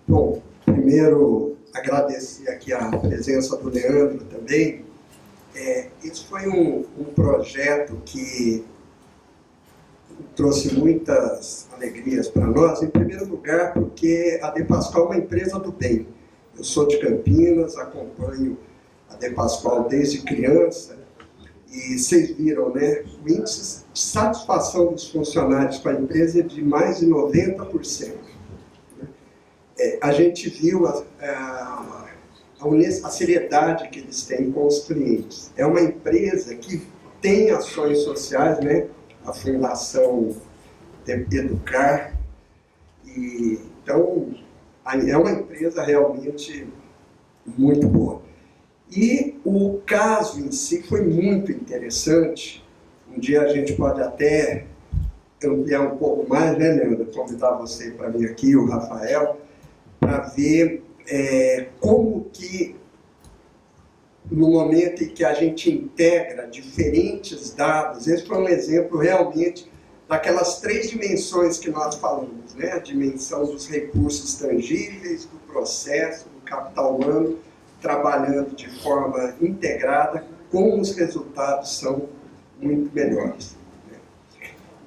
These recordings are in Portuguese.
Bom, primeiro agradecer aqui a presença do Leandro também. Esse foi um projeto que trouxe muitas alegrias para nós, em primeiro lugar porque a De Pascoal é uma empresa do bem. Eu sou de Campinas, acompanho a De Pascoal desde criança, e vocês viram, né? O índice de satisfação dos funcionários com a empresa é de mais de 90%. A gente viu a seriedade que eles têm com os clientes. É uma empresa que tem ações sociais, né? A Fundação Educar. Então, é uma empresa realmente muito boa. E o caso em si foi muito interessante. Um dia a gente pode até ampliar um pouco mais, né, Leandro? Convidar você para vir aqui, o Rafael, para ver como que, no momento em que a gente integra diferentes dados, esse foi um exemplo realmente daquelas 3 dimensões que nós falamos, né? A dimensão dos recursos tangíveis, do processo, do capital humano, trabalhando de forma integrada, como os resultados são muito melhores.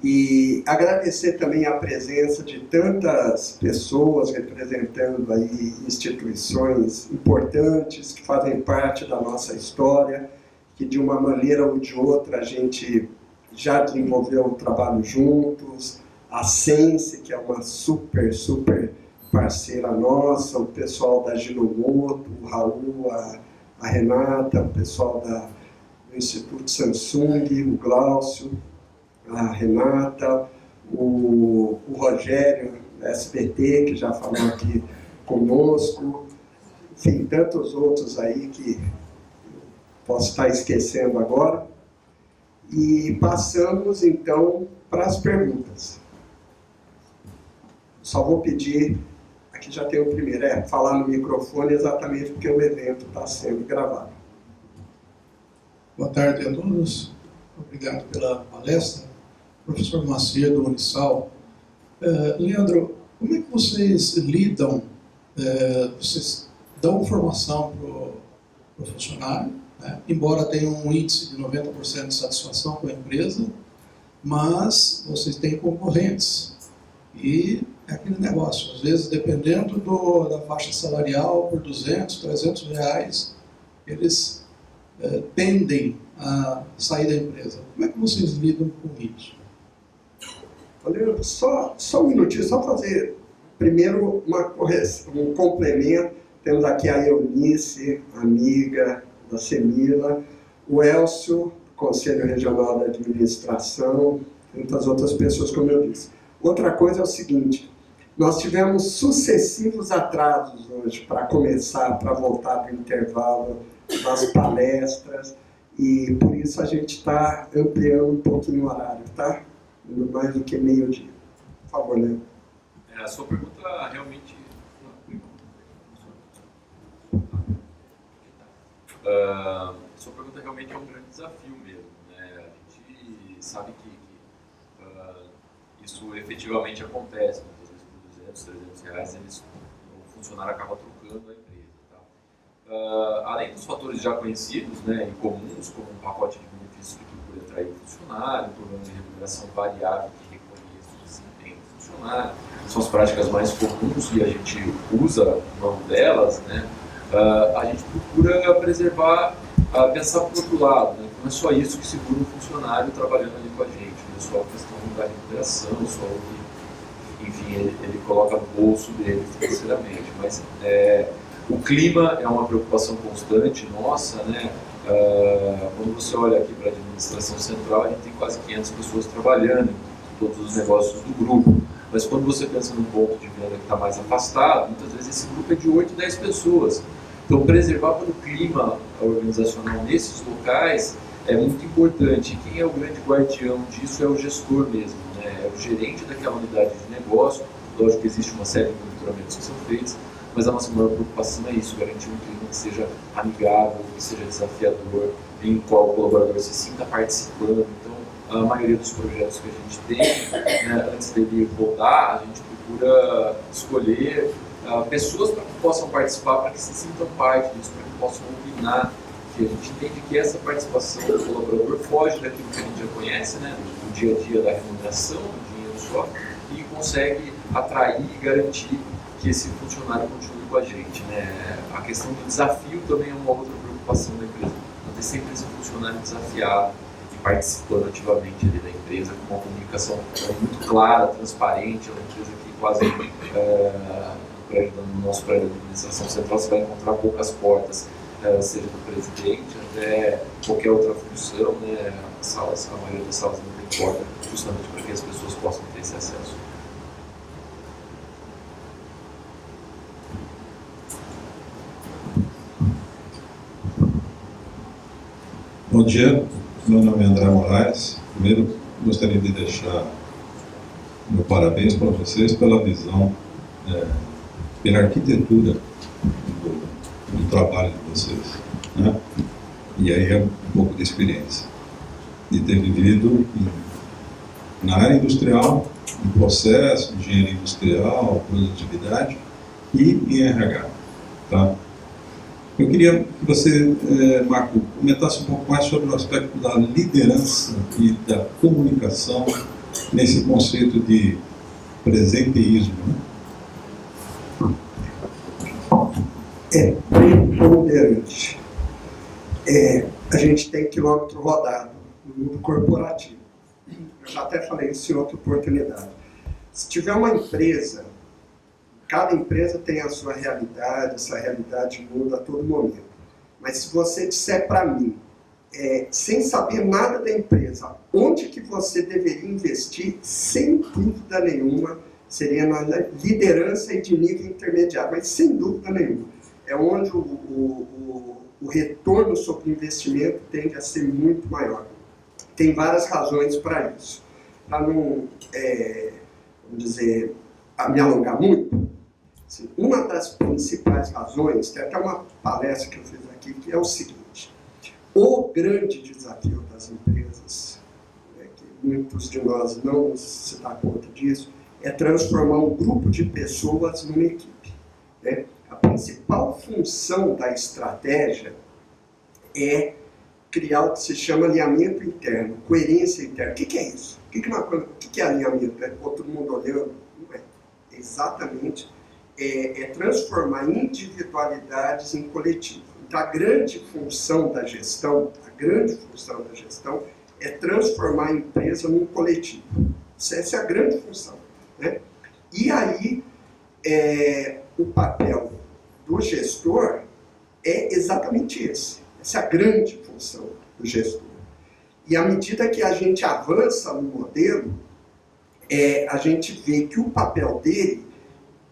E agradecer também a presença de tantas pessoas representando aí instituições importantes que fazem parte da nossa história, que de uma maneira ou de outra a gente já desenvolveu um trabalho juntos, a Sense, que é uma super parceira nossa, o pessoal da Ginomoto, o Raul, a Renata, o pessoal do Instituto Samsung, o Glaucio, a Renata, o Rogério, da SBT, que já falou aqui conosco, enfim, tantos outros aí que posso estar esquecendo agora. E passamos, então, para as perguntas. Só vou pedir, aqui já tem o primeiro, falar no microfone exatamente porque o evento está sendo gravado. Boa tarde a todos, obrigado pela palestra. Professor Macedo, Unisal. Leandro, como é que vocês lidam, vocês dão formação para o funcionário, né? Embora tenha um índice de 90% de satisfação com a empresa, mas vocês têm concorrentes. E é aquele negócio, às vezes, dependendo da faixa salarial, por 200, 300 reais, eles tendem a sair da empresa. Como é que vocês lidam com isso? Leandro, só um minutinho, só fazer primeiro uma correção, um complemento. Temos aqui a Eunice, amiga da Semila, o Elcio, Conselho Regional da Administração, tantas outras pessoas, como eu disse. Outra coisa é o seguinte, nós tivemos sucessivos atrasos hoje para começar, para voltar do intervalo das palestras, e por isso a gente está ampliando um pouquinho o horário, tá? Mais do que meio-dia. Por favor, Leandro. A sua pergunta realmente... sua pergunta realmente é um grande desafio mesmo, né? A gente sabe que isso efetivamente acontece, muitas vezes por 200, 300 reais o funcionário acaba trocando a empresa. Tá? Além dos fatores já conhecidos, né, e comuns, como um pacote de benefícios que procura atrair o funcionário, um programa de remuneração variável que reconheça o desempenho do funcionário, são as práticas mais comuns e a gente usa mão delas, né? A gente procura preservar, pensar por outro lado, né? Não é só isso que segura o funcionário trabalhando ali com a gente, não é só a questão da remuneração, só o que, enfim, ele coloca no bolso dele financeiramente, mas o clima é uma preocupação constante nossa, né? Quando você olha aqui para a administração central, a gente tem quase 500 pessoas trabalhando em todos os negócios do grupo. Mas quando você pensa num ponto de venda que está mais afastado, muitas vezes esse grupo é de 8, 10 pessoas. Então, preservar pelo clima organizacional nesses locais é muito importante. E quem é o grande guardião disso é o gestor mesmo, né? É o gerente daquela unidade de negócio. Lógico que existe uma série de monitoramentos que são feitos, mas a nossa maior preocupação é isso, garantir um clima que seja amigável, que seja desafiador, em qual o colaborador se sinta participando. Então, a maioria dos projetos que a gente tem, né, antes dele rodar, a gente procura escolher pessoas para que possam participar, para que se sintam parte disso, para que possam opinar, que a gente entende que essa participação do colaborador foge daquilo que a gente já conhece, né, do dia a dia da remuneração, do dinheiro só, e consegue atrair e garantir que esse funcionário continue com a gente, né. A questão do desafio também é uma outra preocupação da empresa, manter sempre esse funcionário desafiado e participando ativamente ali da empresa, com uma comunicação muito clara, transparente. É uma empresa que quase no nosso prédio de administração central você vai encontrar poucas portas, seja do presidente até qualquer outra função, né? A maioria das salas não tem porta, justamente para que as pessoas possam ter esse acesso. Bom dia, meu nome é André Moraes. Primeiro, gostaria de deixar meu parabéns para vocês pela visão, pela arquitetura do trabalho de vocês, né? E aí é um pouco de experiência de ter vivido na área industrial, em processo, engenharia industrial, produtividade e em RH, tá? Eu queria que você, Marco, comentasse um pouco mais sobre o aspecto da liderança e da comunicação nesse conceito de presenteísmo, né? É preponderante. A gente tem quilômetro rodado no mundo corporativo. Eu já até falei isso em outra oportunidade. Se tiver uma empresa, cada empresa tem a sua realidade, essa realidade muda a todo momento. Mas se você disser para mim, sem saber nada da empresa, onde que você deveria investir, sem dúvida nenhuma, seria na liderança e de nível intermediário, mas sem dúvida nenhuma. É onde o retorno sobre o investimento tende a ser muito maior. Tem várias razões para isso. Para não, vamos dizer, me alongar muito, assim, uma das principais razões, tem até uma palestra que eu fiz aqui, que é o seguinte: o grande desafio das empresas, que muitos de nós não se dão conta disso, é transformar um grupo de pessoas numa equipe, né? A principal função da estratégia é criar o que se chama alinhamento interno, coerência interna. O que é isso? O que é alinhamento? Todo mundo olhando? Não é. Exatamente. Transformar individualidades em coletivo. Então, a grande função da gestão é transformar a empresa num coletivo. Essa é a grande função, né? E aí, o papel do gestor é exatamente esse. Essa é a grande função do gestor. E à medida que a gente avança no modelo, a gente vê que o papel dele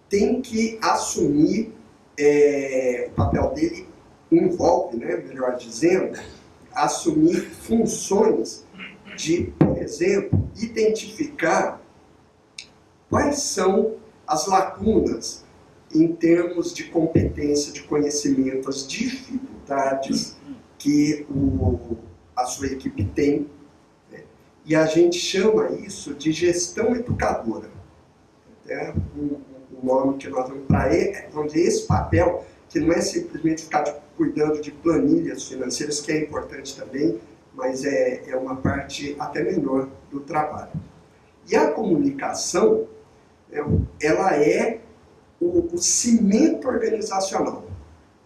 tem que assumir, o papel dele envolve, né, melhor dizendo, assumir funções de, por exemplo, identificar quais são as lacunas em termos de competência, de conhecimento, as dificuldades que a sua equipe tem, né? E a gente chama isso de gestão educadora. É um nome que nós vamos para esse papel, que não é simplesmente ficar cuidando de planilhas financeiras, que é importante também, mas é uma parte até menor do trabalho. E a comunicação, ela é o cimento organizacional.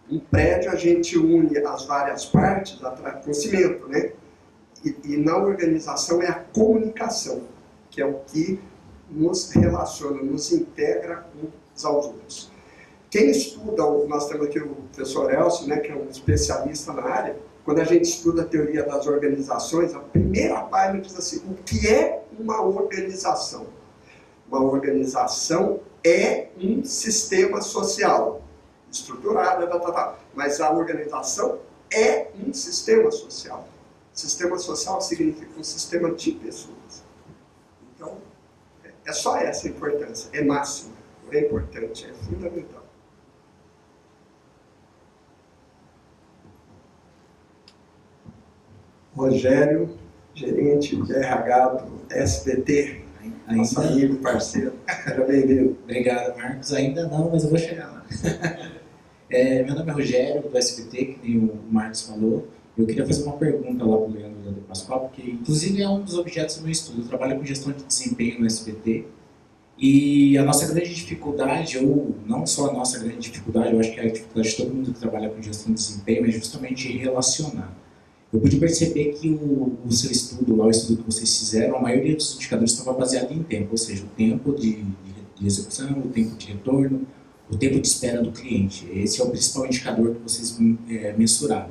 Um prédio, a gente une as várias partes com cimento, né? E na organização é a comunicação, que é o que nos relaciona, nos integra uns aos outros. Quem estuda, nós temos aqui o professor Elcio, né, que é um especialista na área. Quando a gente estuda a teoria das organizações, a primeira página diz assim: o que é uma organização? Uma organização é um sistema social estruturado, mas a organização é um sistema social. Sistema social significa um sistema de pessoas. Então, é só essa a importância, é máxima, não é importante, é fundamental. Rogério, gerente de RH do SBT. nosso amigo, parceiro. Seja bem-vindo. Obrigado, Marcos. Ainda não, mas eu vou chegar lá. Meu nome é Rogério, do SBT, que nem o Marcos falou. Eu queria fazer uma pergunta lá para o Leandro Pascoal, porque inclusive é um dos objetos do meu estudo. Eu trabalho com gestão de desempenho no SBT. E a nossa grande dificuldade, ou não só a nossa grande dificuldade, eu acho que é a dificuldade de todo mundo que trabalha com gestão de desempenho, é justamente relacionar. Eu pude perceber que o seu estudo, lá, o estudo que vocês fizeram, a maioria dos indicadores estava baseado em tempo, ou seja, o tempo de execução, o tempo de retorno, o tempo de espera do cliente. Esse é o principal indicador que vocês mensuraram.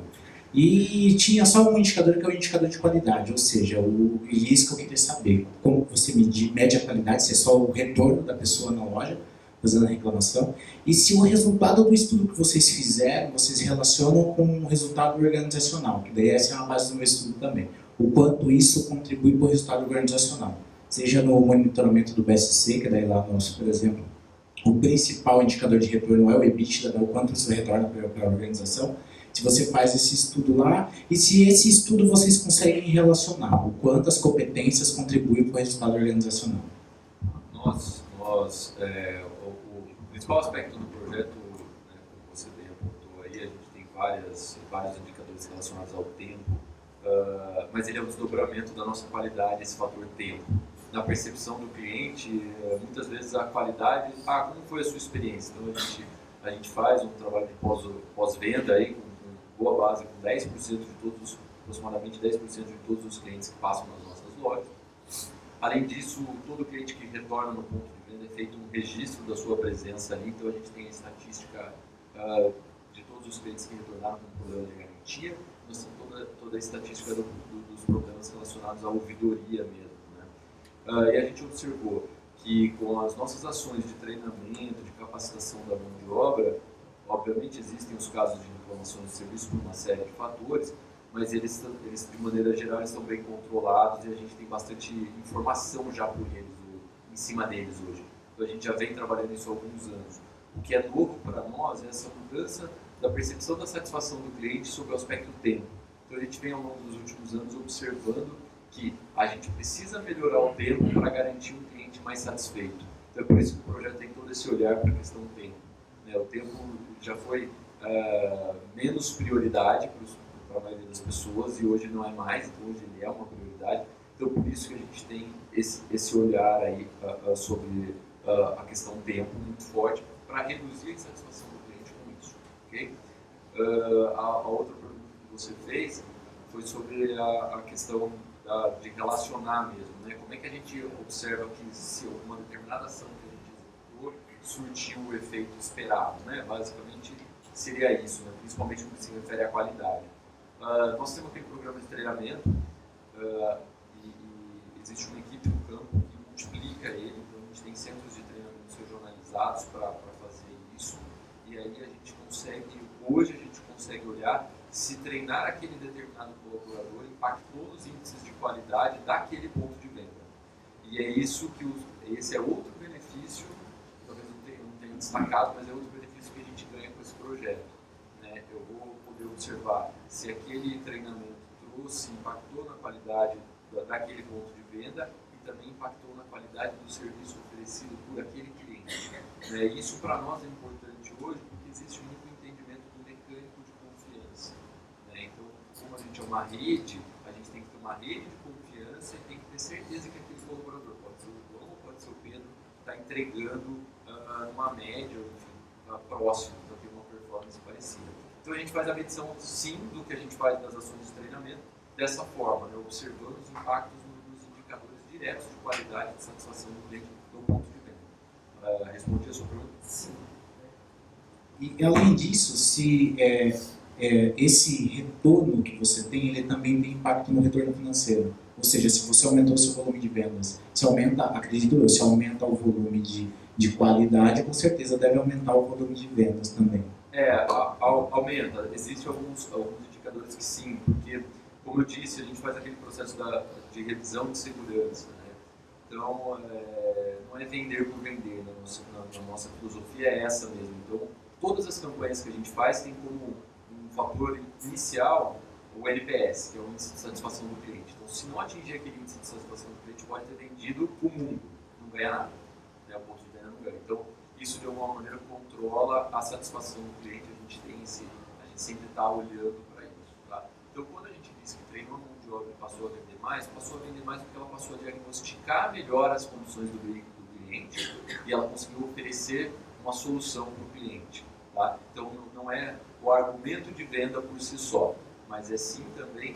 E tinha só um indicador que é o indicador de qualidade, ou seja, isso que eu queria saber, como você mede a qualidade, se é só o retorno da pessoa na loja, fazendo a reclamação, e se o resultado do estudo que vocês fizeram, vocês relacionam com o resultado organizacional, que daí essa é uma base do meu estudo também, o quanto isso contribui para o resultado organizacional, seja no monitoramento do BSC, que daí lá, por exemplo, o principal indicador de retorno é o EBITDA, o quanto isso retorna para a organização, se você faz esse estudo lá, e se esse estudo vocês conseguem relacionar, o quanto as competências contribuem para o resultado organizacional. O principal aspecto do projeto, né, como você bem apontou aí, a gente tem vários indicadores relacionados ao tempo, mas ele é o desdobramento da nossa qualidade, esse fator tempo. Na percepção do cliente, muitas vezes a qualidade, como foi a sua experiência? Então a gente faz um trabalho de pós-venda aí, com boa base, com 10% de todos, aproximadamente 10% de todos os clientes que passam nas nossas lojas. Além disso, todo cliente que retorna no ponto de venda é feito um registro da sua presença ali, então a gente tem a estatística de todos os clientes que retornaram com problema de garantia, nós temos toda a estatística dos problemas relacionados à ouvidoria mesmo, né? E a gente observou que com as nossas ações de treinamento, de capacitação da mão de obra, obviamente existem os casos de reclamação de serviço por uma série de fatores, mas eles de maneira geral estão bem controlados e a gente tem bastante informação já por eles, em cima deles hoje. Então a gente já vem trabalhando isso há alguns anos. O que é novo para nós é essa mudança da percepção da satisfação do cliente sobre o aspecto tempo. Então a gente vem ao longo dos últimos anos observando que a gente precisa melhorar o tempo para garantir um cliente mais satisfeito. Então é por isso que o projeto tem todo esse olhar para a questão do tempo. O tempo já foi menos prioridade para a maioria das pessoas e hoje não é mais, então hoje ele é uma prioridade. Então por isso que a gente tem esse olhar aí sobre a questão tempo muito forte para reduzir a insatisfação do cliente com isso. Okay? A outra pergunta que você fez foi sobre a questão de relacionar mesmo, né? Como é que a gente observa que se uma determinada ação que a gente executou surtiu o efeito esperado, né? Basicamente seria isso, né? Principalmente no que se refere à qualidade. Nós temos aqui um programa de treinamento e existe uma equipe no campo que multiplica ele, então a gente tem centros de treinamento regionalizados para fazer isso, e aí hoje a gente consegue olhar se treinar aquele determinado colaborador impactou os índices de qualidade daquele ponto de venda. E é isso esse é outro benefício, talvez não tenha destacado, mas é outro benefício que a gente ganha com esse projeto, né? Eu vou poder observar se aquele treinamento impactou na qualidade daquele ponto de venda e também impactou na qualidade do serviço oferecido por aquele cliente. Isso para nós é importante hoje porque existe muito entendimento do mecânico de confiança. Então, como a gente é uma rede, a gente tem que ter uma rede de confiança e tem que ter certeza que aquele colaborador, pode ser o João ou pode ser o Pedro, está entregando uma média, enfim, próximo, para ter uma performance parecida. Então a gente faz a medição, sim, do que a gente faz nas ações de treinamento, dessa forma, né, observando os impactos nos indicadores diretos de qualidade e de satisfação do cliente do ponto de venda. Respondi a sua pergunta? Sim. E além disso, se esse retorno que você tem, ele também tem impacto no retorno financeiro. Ou seja, se você aumentou o seu volume de vendas, se aumenta, acredito eu, se aumenta o volume de qualidade, com certeza deve aumentar o volume de vendas também. Aumenta. Existem alguns indicadores que sim, porque, como eu disse, a gente faz aquele processo de revisão de segurança, né? Então, não é vender por vender, na nossa filosofia é essa mesmo. Então, todas as campanhas que a gente faz tem como um fator inicial o NPS, que é o índice de satisfação do cliente. Então, se não atingir aquele índice de satisfação do cliente, pode ter vendido o mundo. ganha nada, né? O ponto de venda não ganha. Então, isso de alguma maneira controla a satisfação do cliente, a gente sempre está olhando para isso. Tá? Então, quando a gente diz que treinou a mão de obra e passou a vender mais porque ela passou a diagnosticar melhor as condições do cliente e ela conseguiu oferecer uma solução para o cliente. Tá? Então, não é o argumento de venda por si só, mas é sim também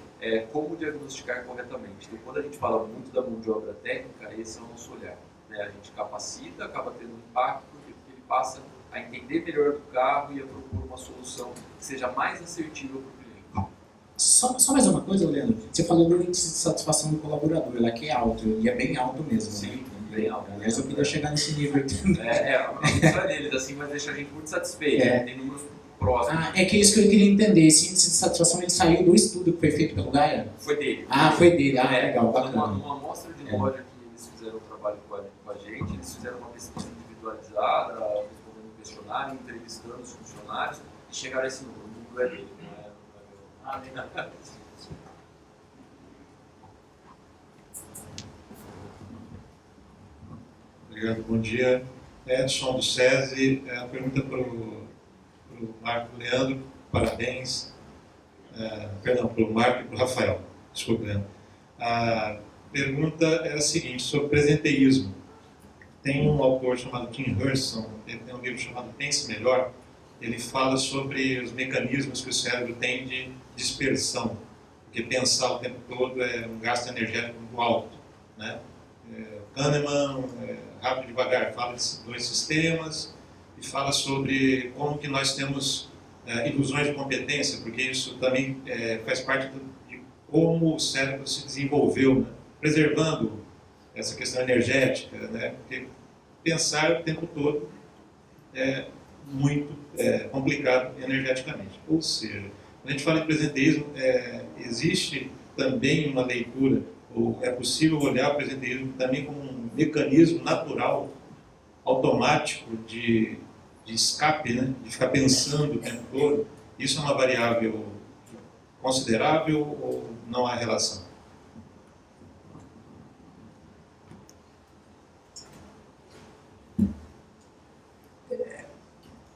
como diagnosticar corretamente. Então, quando a gente fala muito da mão de obra técnica, esse é o nosso olhar. Né? A gente capacita, acaba tendo um impacto, porque ele passa a entender melhor do carro e a propor uma solução que seja mais assertiva para o cliente. Só mais uma coisa, Leandro. Você falou do índice de satisfação do colaborador, lá que é alto, e é bem alto mesmo. Sim, né? bem alto. Aliás, eu queria chegar nesse nível também. Não é deles, assim, mas deixa a gente muito satisfeito. Tem números próximos. É que é isso que eu queria entender. Esse índice de satisfação ele saiu do estudo que foi feito pelo Gaia? Foi dele. Foi dele. Legal, bacana. Uma amostra de loja que eles fizeram um trabalho com a gente, eles fizeram uma pesquisa individualizada, respondendo um questionário, entrevistando os funcionários e chegaram a esse número. O número é dele, não é meu. Obrigado, bom dia. Edson do SESI, a pergunta para o Marco e Leandro, parabéns. Para o Marco e para o Rafael, desculpa, Leandro. A pergunta é a seguinte, sobre presenteísmo. Tem um autor chamado Tim Hurson, ele tem um livro chamado Pense Melhor, ele fala sobre os mecanismos que o cérebro tem de dispersão, porque pensar o tempo todo é um gasto energético muito alto, né? Kahneman, Rápido e Devagar, fala desses dois sistemas e fala sobre como que nós temos ilusões de competência, porque isso também faz parte de como o cérebro se desenvolveu, né? Preservando essa questão energética, né? Porque pensar o tempo todo é muito complicado energeticamente. Ou seja, quando a gente fala em presenteísmo, existe também uma leitura, ou é possível olhar o presenteísmo também como um mecanismo natural, automático de escape, né? De ficar pensando o tempo todo. Isso é uma variável considerável ou não há relação?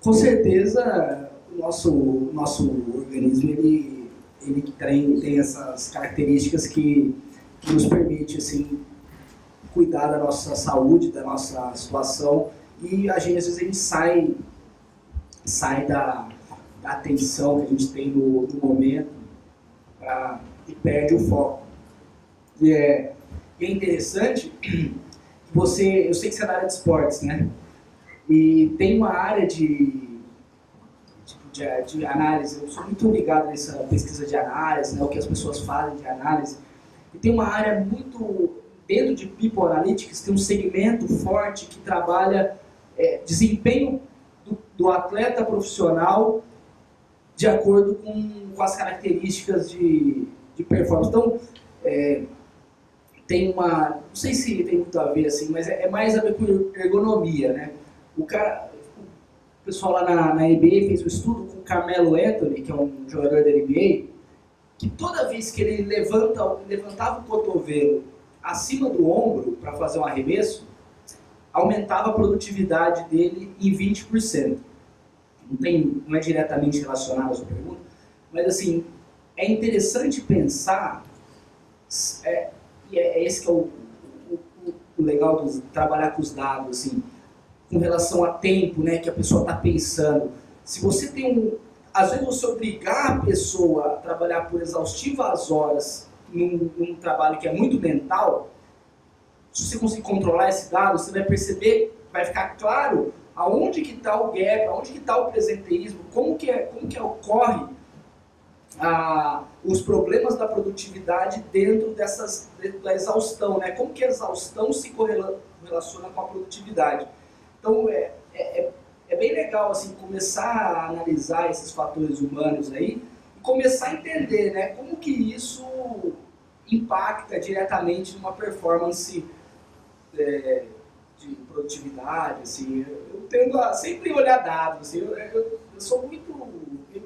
Com certeza, o nosso organismo ele tem essas características que nos permite assim, cuidar da nossa saúde, da nossa situação, e a gente às vezes a gente sai da atenção que a gente tem no momento e perde o foco. E é interessante que eu sei que você é da área de esportes, né? E tem uma área de análise, eu sou muito ligado nessa pesquisa de análise, né, o que as pessoas fazem de análise, e tem uma área muito, dentro de People Analytics, tem um segmento forte que trabalha desempenho do atleta profissional de acordo com as características de performance. Então, tem uma, não sei se tem muito a ver assim, mas é mais a ver com ergonomia, né? O pessoal lá na NBA fez um estudo com o Carmelo Anthony, que é um jogador da NBA, que toda vez que ele levantava o cotovelo acima do ombro para fazer um arremesso, aumentava a produtividade dele em 20%. Não é diretamente relacionado à sua pergunta, mas assim, é interessante pensar, e é esse que é o legal de trabalhar com os dados, assim, com relação a tempo, né, que a pessoa está pensando. Se você tem às vezes você obrigar a pessoa a trabalhar por exaustivas horas num trabalho que é muito mental, se você conseguir controlar esse dado, você vai perceber, vai ficar claro aonde que está o gap, aonde que está o presenteísmo, como que ocorre os problemas da produtividade dentro da exaustão, né? Como que a exaustão se correlaciona com a produtividade. Então, é bem legal assim, começar a analisar esses fatores humanos aí e começar a entender, né, como que isso impacta diretamente numa performance de produtividade. Assim. Eu tendo a sempre olhar dados, assim, eu sou muito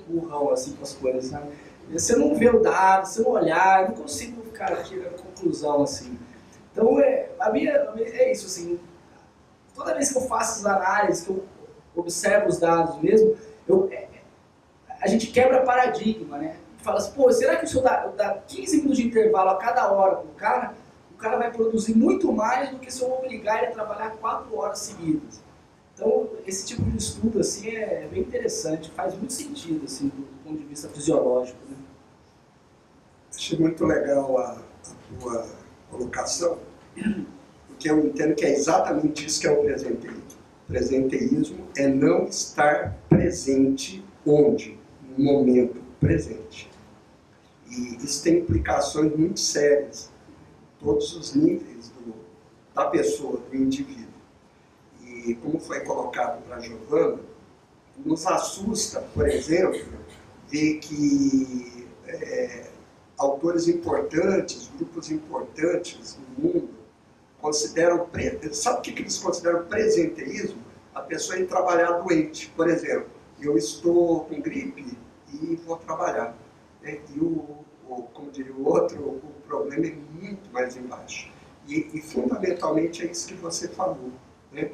burrão assim, com as coisas, sabe? Se eu não ver o dado, se eu não olhar, eu não consigo ficar tirando conclusão. Assim. Então, a minha é isso, assim, toda vez que eu faço as análises, que eu observo os dados mesmo, a gente quebra paradigma, né? Fala assim, pô, será que se eu dar 15 minutos de intervalo a cada hora pro cara, o cara vai produzir muito mais do que se eu obrigar ele a trabalhar 4 horas seguidas. Então, esse tipo de estudo assim, é bem interessante, faz muito sentido assim, do ponto de vista fisiológico. Né? Achei muito legal a tua colocação, porque eu entendo que é exatamente isso que é o presenteísmo. O presenteísmo é não estar presente onde? No momento presente. E isso tem implicações muito sérias em todos os níveis da pessoa, do indivíduo. E como foi colocado para a Giovana, nos assusta, por exemplo, ver que autores importantes, grupos importantes no mundo, consideram, sabe o que eles consideram presenteísmo? A pessoa ir trabalhar doente. Por exemplo, eu estou com gripe e vou trabalhar. Né? E como diria o outro, o problema é muito mais embaixo. E fundamentalmente é isso que você falou. Né?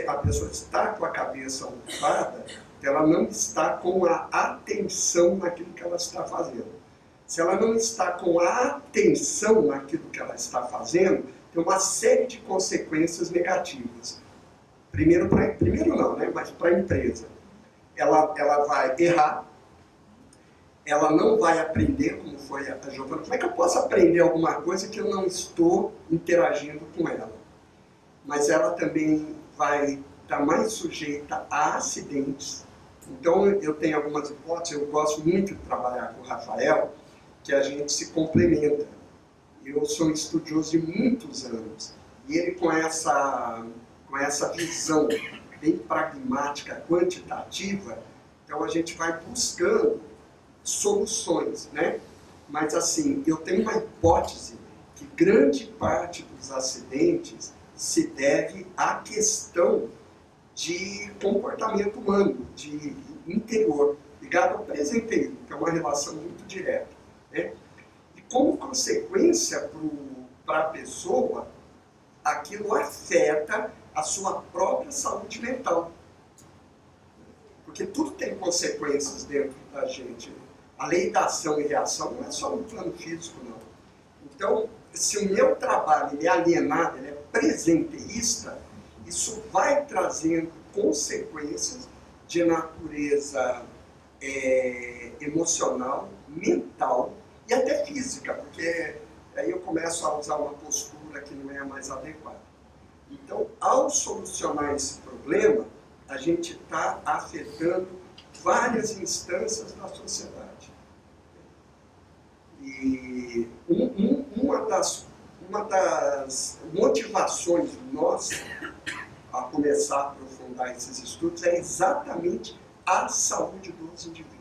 A pessoa está com a cabeça ocupada, ela não está com a atenção naquilo que ela está fazendo. Se ela não está com a atenção naquilo que ela está fazendo, tem uma série de consequências negativas. Primeiro não, né? Mas para a empresa. Ela vai errar, ela não vai aprender, como foi a Giovana. Como é que eu posso aprender alguma coisa que eu não estou interagindo com ela? Mas ela também vai estar mais sujeita a acidentes. Então, eu tenho algumas hipóteses, eu gosto muito de trabalhar com o Rafael, que a gente se complementa. Eu sou estudioso de muitos anos, e ele com essa visão bem pragmática, quantitativa, então a gente vai buscando soluções, né? Mas assim, eu tenho uma hipótese que grande parte dos acidentes se deve à questão de comportamento humano, de interior, ligado ao presenteísmo, que é uma relação muito direta. Né? E como consequência para a pessoa, aquilo afeta a sua própria saúde mental. Porque tudo tem consequências dentro da gente. A lei da ação e reação não é só no plano físico, não. Então, se o meu trabalho ele é alienado, ele é presenteísta, isso vai trazendo consequências de natureza emocional, mental e até física, porque aí eu começo a usar uma postura que não é a mais adequada. Então, ao solucionar esse problema, a gente está afetando várias instâncias da sociedade. E uma das motivações nossas a começar a aprofundar esses estudos é exatamente a saúde dos indivíduos.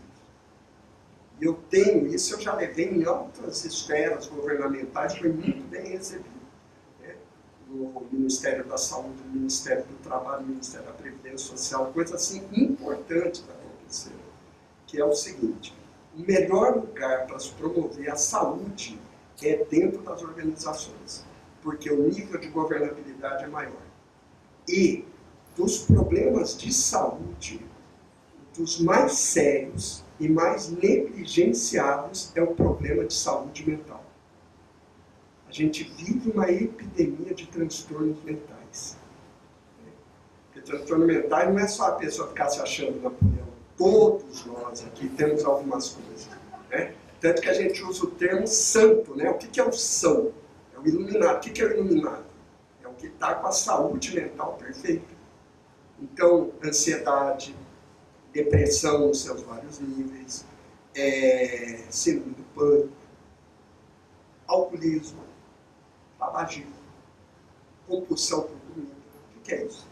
E eu tenho isso, eu já levei em outras esferas governamentais, foi muito bem recebido. Né? No Ministério da Saúde, no Ministério do Trabalho, no Ministério da Previdência Social, coisas assim importantes aconteceram, que é o seguinte: o melhor lugar para se promover a saúde é dentro das organizações, porque o nível de governabilidade é maior. E dos problemas de saúde, dos mais sérios e mais negligenciados é o problema de saúde mental. A gente vive uma epidemia de transtornos mentais. Porque transtorno mental não é só a pessoa ficar se achando Napoleão. Todos nós aqui temos algumas coisas. Né? Tanto que a gente usa o termo santo. Né? O que é o são? É o iluminado. O que é o iluminado? É o que está com a saúde mental perfeita. Então, ansiedade, depressão nos seus vários níveis, síndrome do pânico, alcoolismo, tabagismo, compulsão por comida. O que é isso?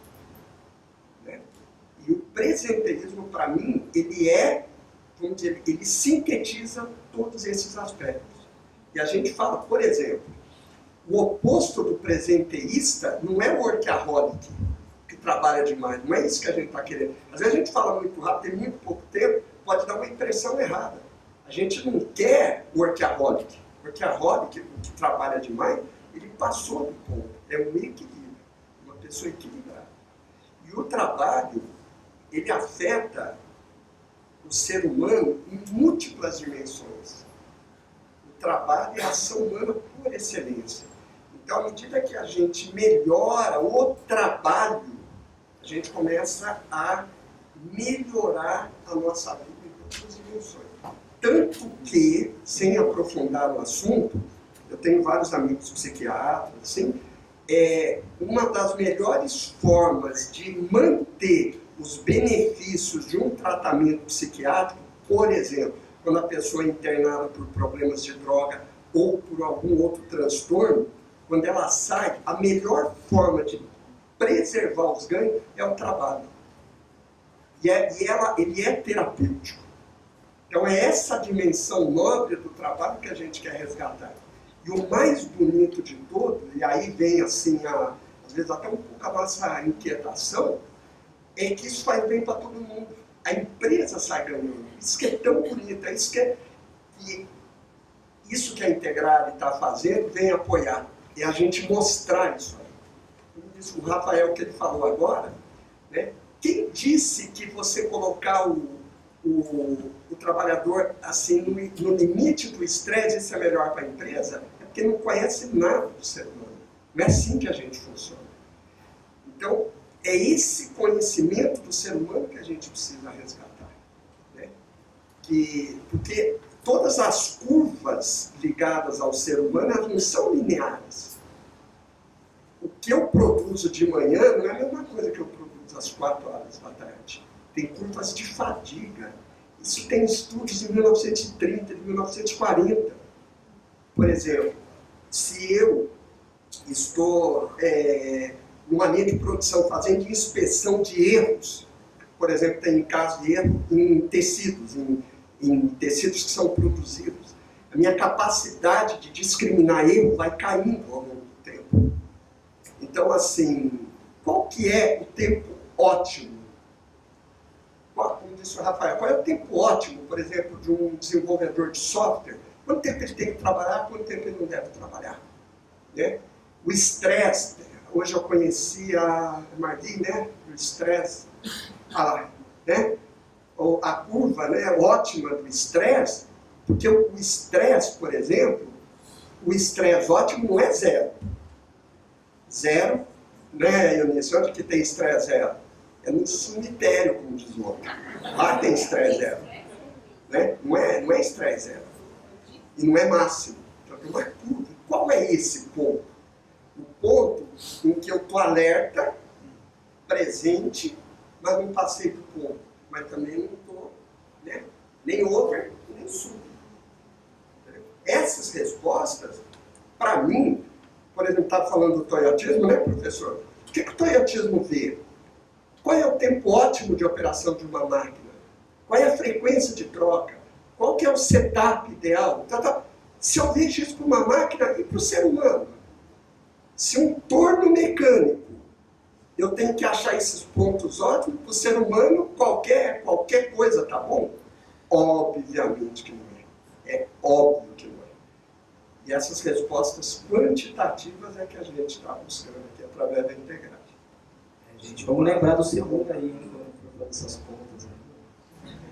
Né? E o presenteísmo, para mim, vamos dizer, ele sintetiza todos esses aspectos. E a gente fala, por exemplo, o oposto do presenteísta não é o workaholic, que trabalha demais. Não é isso que a gente está querendo. Às vezes a gente fala muito rápido, tem muito pouco tempo, pode dar uma impressão errada. A gente não quer workaholic. Workaholic, o que trabalha demais, ele passou do ponto. É um equilíbrio. Uma pessoa equilibrada. E o trabalho, ele afeta o ser humano em múltiplas dimensões. O trabalho é a ação humana por excelência. Então, à medida que a gente melhora o trabalho, a gente começa a melhorar a nossa vida em todas as dimensões. Tanto que, sem aprofundar o assunto, eu tenho vários amigos psiquiatras, assim, uma das melhores formas de manter os benefícios de um tratamento psiquiátrico, por exemplo, quando a pessoa é internada por problemas de droga ou por algum outro transtorno, quando ela sai, a melhor forma de preservar os ganhos é o trabalho. Ele é terapêutico. Então é essa dimensão nobre do trabalho que a gente quer resgatar. E o mais bonito de todo, e aí vem assim, às vezes até um pouco a nossa inquietação, é que isso faz bem para todo mundo. A empresa sai ganhando. Isso que é tão bonito, é isso que a Integrare está fazendo, vem apoiar. E a gente mostrar isso aí. Como disse o Rafael que ele falou agora, né? Quem disse que você colocar o trabalhador assim no limite do estresse, isso é melhor para a empresa? É porque não conhece nada do ser humano. Não é assim que a gente funciona. Então, é esse conhecimento do ser humano que a gente precisa resgatar. Né? Porque todas as curvas ligadas ao ser humano, elas não são lineares. O que eu produzo de manhã não é a mesma coisa que eu produzo às 4 horas da tarde. Tem curvas de fadiga. Isso tem estudos de 1930, de 1940. Por exemplo, se eu estou numa linha de produção fazendo inspeção de erros, por exemplo, tem casos de erro em tecidos, em tecidos que são produzidos, a minha capacidade de discriminar erro vai caindo ao longo do tempo. Então, assim, qual que é o tempo ótimo? Como disse o Rafael, qual é o tempo ótimo, por exemplo, de um desenvolvedor de software? Quanto tempo ele tem que trabalhar, quanto tempo ele não deve trabalhar? Né? O estresse, hoje eu conheci a Marli, né? O estresse, né? A curva, né, ótima do estresse, porque o estresse, por exemplo, o estresse ótimo não é zero. Zero, né, Eunice? Onde que tem estresse zero? É no cemitério, como diz o outro. Lá tem estresse zero. Né? Não é estresse zero. E não é máximo. Então tem uma curva. Qual é esse ponto? O ponto em que eu estou alerta, presente, mas não passei do ponto. Mas também não estou, né, nem over, nem sub. Essas respostas, para mim, por exemplo, estava falando do toyotismo, né, professor? O que o toyotismo vê? Qual é o tempo ótimo de operação de uma máquina? Qual é a frequência de troca? Qual que é o setup ideal? Então, se eu vejo isso para uma máquina e para o ser humano, se um torno mecânico, eu tenho que achar esses pontos ótimos, para o ser humano, qualquer coisa tá bom? Obviamente que não é. É óbvio que não é. E essas respostas quantitativas é que a gente está buscando aqui através da Integrare. Gente, vamos lembrar do segundo aí, quando for fazer essas contas aí.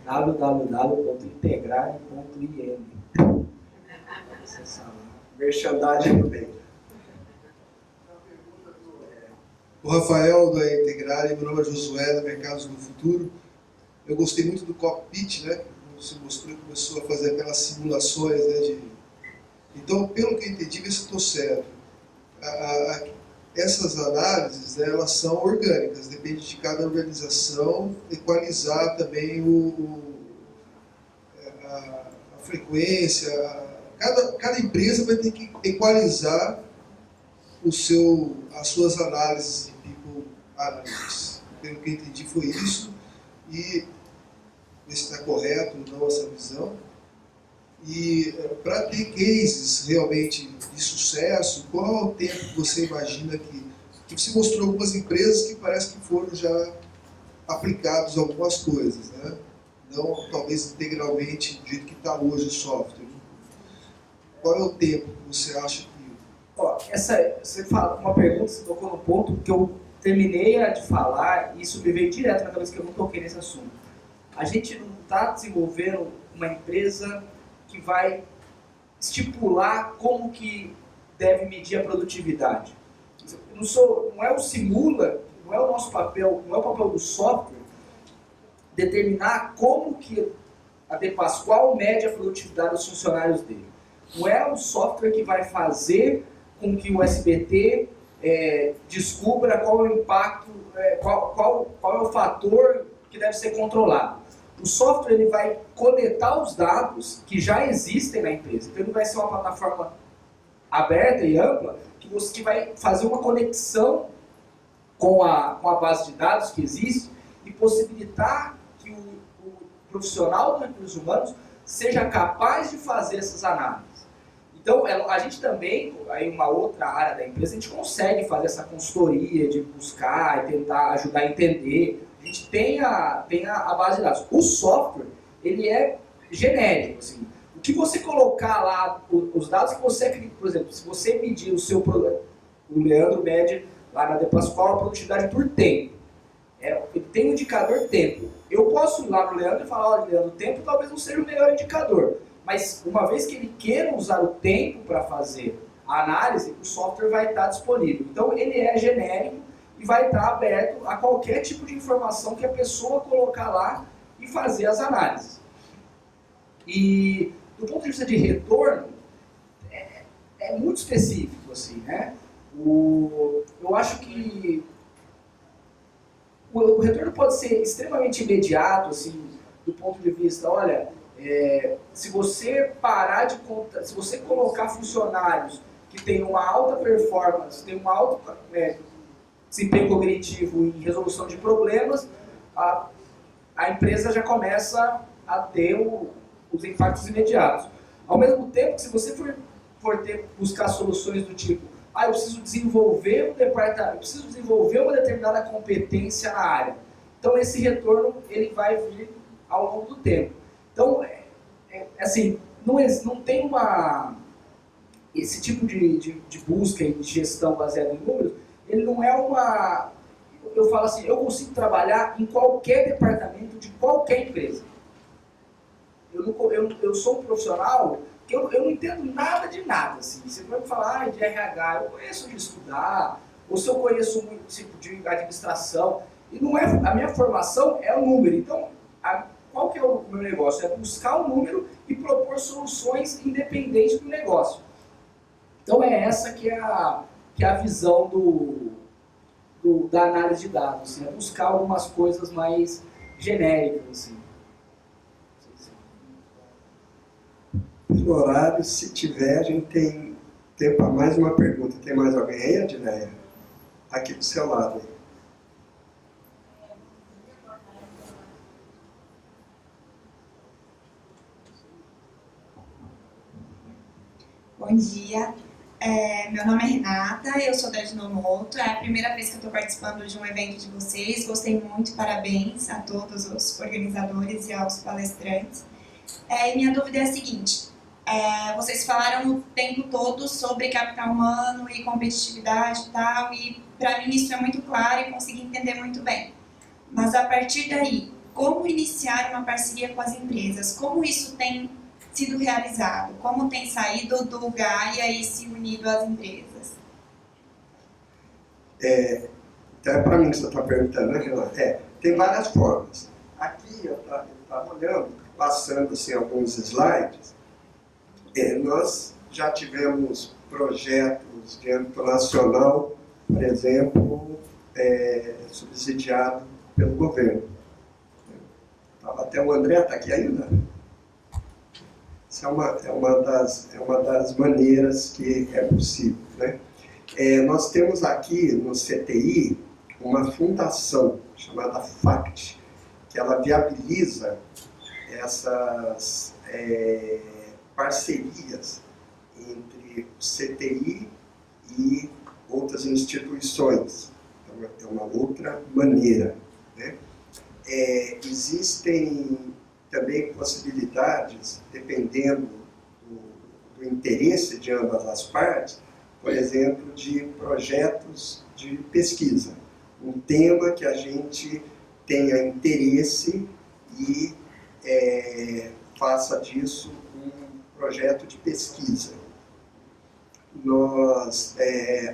www.integrare.in. Merchandising do bem. O Rafael da Integrare, meu nome é Josué, da Mercados do Futuro. Eu gostei muito do cockpit, né? Você mostrou que começou a fazer aquelas simulações, né? Então, pelo que eu entendi, vê se estou certo. Essas análises, né, elas são orgânicas, depende de cada organização equalizar também a frequência. Cada empresa vai ter que equalizar as suas análises de people analytics. Pelo que eu entendi foi isso, e ver se está correto ou não essa visão. E para ter cases realmente de sucesso, qual é o tempo que você imagina que você mostrou algumas empresas que parece que foram já aplicados algumas coisas, né? Não talvez integralmente do jeito que está hoje o software. Qual é o tempo que você acha que... Ó, você fala uma pergunta, você tocou no ponto que eu terminei de falar e isso me veio direto na cabeça que eu não toquei nesse assunto. A gente não está desenvolvendo uma empresa que vai estipular como que deve medir a produtividade. Não é o simula, não é o nosso papel, não é o papel do software determinar como que a De Pascoal mede a produtividade dos funcionários dele. Não é o software que vai fazer com que o SBT descubra qual é o impacto, qual é o fator que deve ser controlado. O software ele vai coletar os dados que já existem na empresa. Então ele vai ser uma plataforma aberta e ampla que vai fazer uma conexão com a base de dados que existe e possibilitar que o profissional dos recursos humanos seja capaz de fazer essas análises. Então, a gente também, aí uma outra área da empresa, a gente consegue fazer essa consultoria de buscar e tentar ajudar a entender. A gente tem a base de dados. O software, ele é genérico, assim. O que você colocar lá, os dados que você, por exemplo, se você medir o seu produto, o Leandro mede lá na De Pascoal a produtividade por tempo. Ele tem um indicador tempo. Eu posso ir lá no Leandro e falar, olha, Leandro, o tempo talvez não seja o melhor indicador. Mas uma vez que ele queira usar o tempo para fazer a análise, o software vai estar disponível. Então ele é genérico e vai estar aberto a qualquer tipo de informação que a pessoa colocar lá e fazer as análises. E do ponto de vista de retorno, é muito específico, assim, né? Eu acho que o retorno pode ser extremamente imediato, assim, do ponto de vista, olha, se você parar de contar, se você colocar funcionários que têm uma alta performance, têm um alto desempenho cognitivo em resolução de problemas, a empresa já começa a ter os impactos imediatos. Ao mesmo tempo que se você for buscar soluções do tipo, eu preciso desenvolver um departamento, eu preciso desenvolver uma determinada competência na área. Então esse retorno ele vai vir ao longo do tempo. Então, assim, não tem esse tipo de busca e de gestão baseada em números, ele não é uma... Eu falo assim, eu consigo trabalhar em qualquer departamento de qualquer empresa. Eu sou um profissional que eu não entendo nada de nada. Assim. Você pode falar de RH, eu conheço de estudar, ou se eu conheço muito tipo de administração, e não é, a minha formação é o número. Então, qual que é o meu negócio? É buscar o número e propor soluções independentes do negócio. Então é essa que é a visão da análise de dados, assim, é buscar algumas coisas mais genéricas. Assim. No horário, se tiver, a gente tem tempo para mais uma pergunta. Tem mais alguém aí, Adileia? Aqui do seu lado. Aí. Bom dia, meu nome é Renata, eu sou da Ajinomoto, é a primeira vez que eu estou participando de um evento de vocês, gostei muito, parabéns a todos os organizadores e aos palestrantes. E minha dúvida é a seguinte, vocês falaram o tempo todo sobre capital humano e competitividade e tal, e para mim isso é muito claro e consegui entender muito bem. Mas a partir daí, como iniciar uma parceria com as empresas? Como isso tem sido realizado? Como tem saído do Gaia e se unido às empresas? Então é para mim que você está perguntando, né, Renata? Tem várias formas. Aqui eu estava olhando, passando assim, alguns slides, nós já tivemos projetos de âmbito nacional, por exemplo, subsidiado pelo governo. Até o André está aqui ainda. Isso é uma das maneiras que é possível. Né? Nós temos aqui no CTI uma fundação chamada FACT, que ela viabiliza essas parcerias entre o CTI e outras instituições. Então, é uma outra maneira. Né? Existem também possibilidades, dependendo do interesse de ambas as partes, por exemplo, de projetos de pesquisa. um tema que a gente tenha interesse e faça disso um projeto de pesquisa. Nós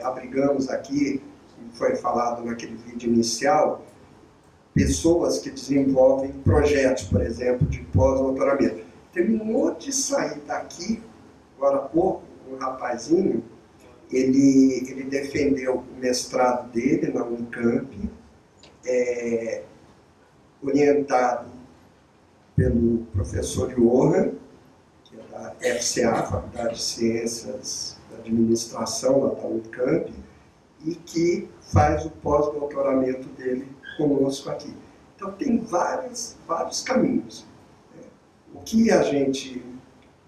abrigamos aqui, como foi falado naquele vídeo inicial, pessoas que desenvolvem projetos, por exemplo, de pós-doutoramento. Terminou de sair daqui, agora há pouco, um rapazinho, ele defendeu o mestrado dele na Unicamp, orientado pelo professor Johan, que é da FCA, Faculdade de Ciências da Administração lá da Unicamp, e que faz o pós-doutoramento dele conosco aqui. Então tem vários caminhos. O que a gente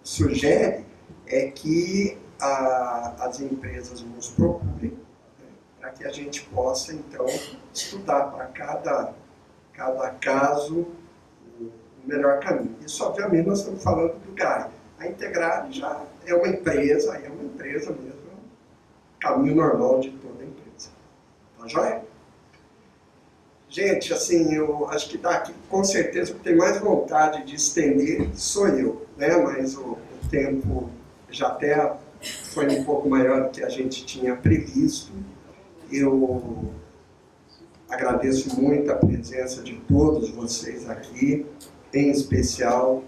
sugere é que as empresas nos procurem, para que a gente possa, então, estudar para cada caso o melhor caminho. Isso, obviamente, nós estamos falando do GAI. A Integrare já é uma empresa mesmo, é um caminho normal de toda empresa. Tá joia? Gente, assim, eu acho que daqui, com certeza, o que tem mais vontade de estender sou eu, né? Mas o tempo já até foi um pouco maior do que a gente tinha previsto. Eu agradeço muito a presença de todos vocês aqui, em especial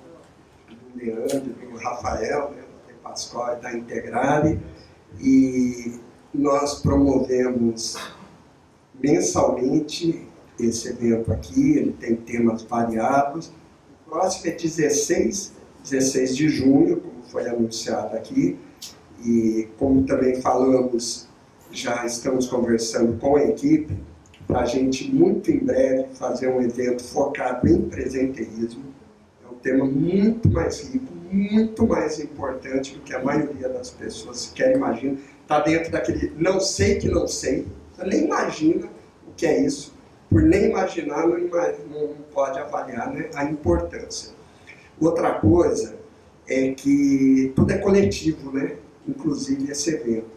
do Leandro, do Rafael, né, da Pascoal e da Integrare, e nós promovemos mensalmente esse evento aqui, ele tem temas variados. O próximo é 16 de junho, como foi anunciado aqui, e como também falamos, já estamos conversando com a equipe, para a gente, muito em breve, fazer um evento focado em presenteísmo. É um tema muito mais rico, muito mais importante do que a maioria das pessoas sequer imagina. Está dentro daquele não sei que não sei, você nem imagina o que é isso, por nem imaginar, não pode avaliar, né, a importância. Outra coisa é que tudo é coletivo, né, inclusive esse evento.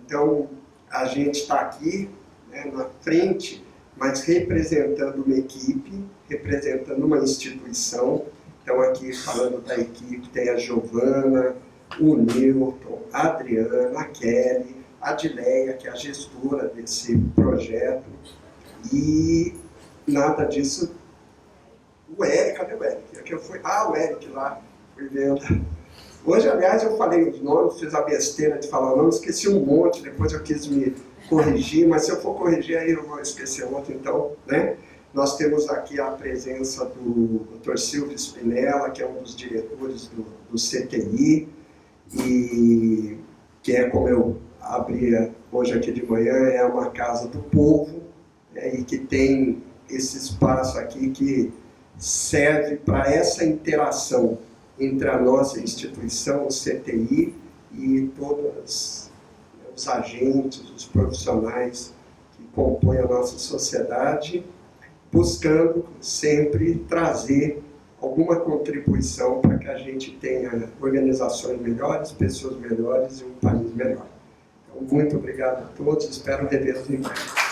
Então, a gente está aqui, né, na frente, mas representando uma equipe, representando uma instituição. Então, aqui falando da equipe, tem a Giovana, o Newton, a Adriana, a Kelly, a Dileia, que é a gestora desse projeto, e nada disso. O Eric, cadê o Eric? O Eric lá, fui vendo. Hoje, aliás, eu falei os nomes, fiz a besteira de falar o nome, esqueci um monte, depois eu quis me corrigir, mas se eu for corrigir aí eu vou esquecer outro, então, né? Nós temos aqui a presença do Dr. Silvio Spinella, que é um dos diretores do CTI, e que é, como eu abri hoje aqui de manhã, é uma casa do povo, né, e que tem esse espaço aqui que serve para essa interação entre a nossa instituição, o CTI, e todos os agentes, os profissionais que compõem a nossa sociedade, buscando sempre trazer alguma contribuição para que a gente tenha organizações melhores, pessoas melhores e um país melhor. Então, muito obrigado a todos, espero revê-los em breve.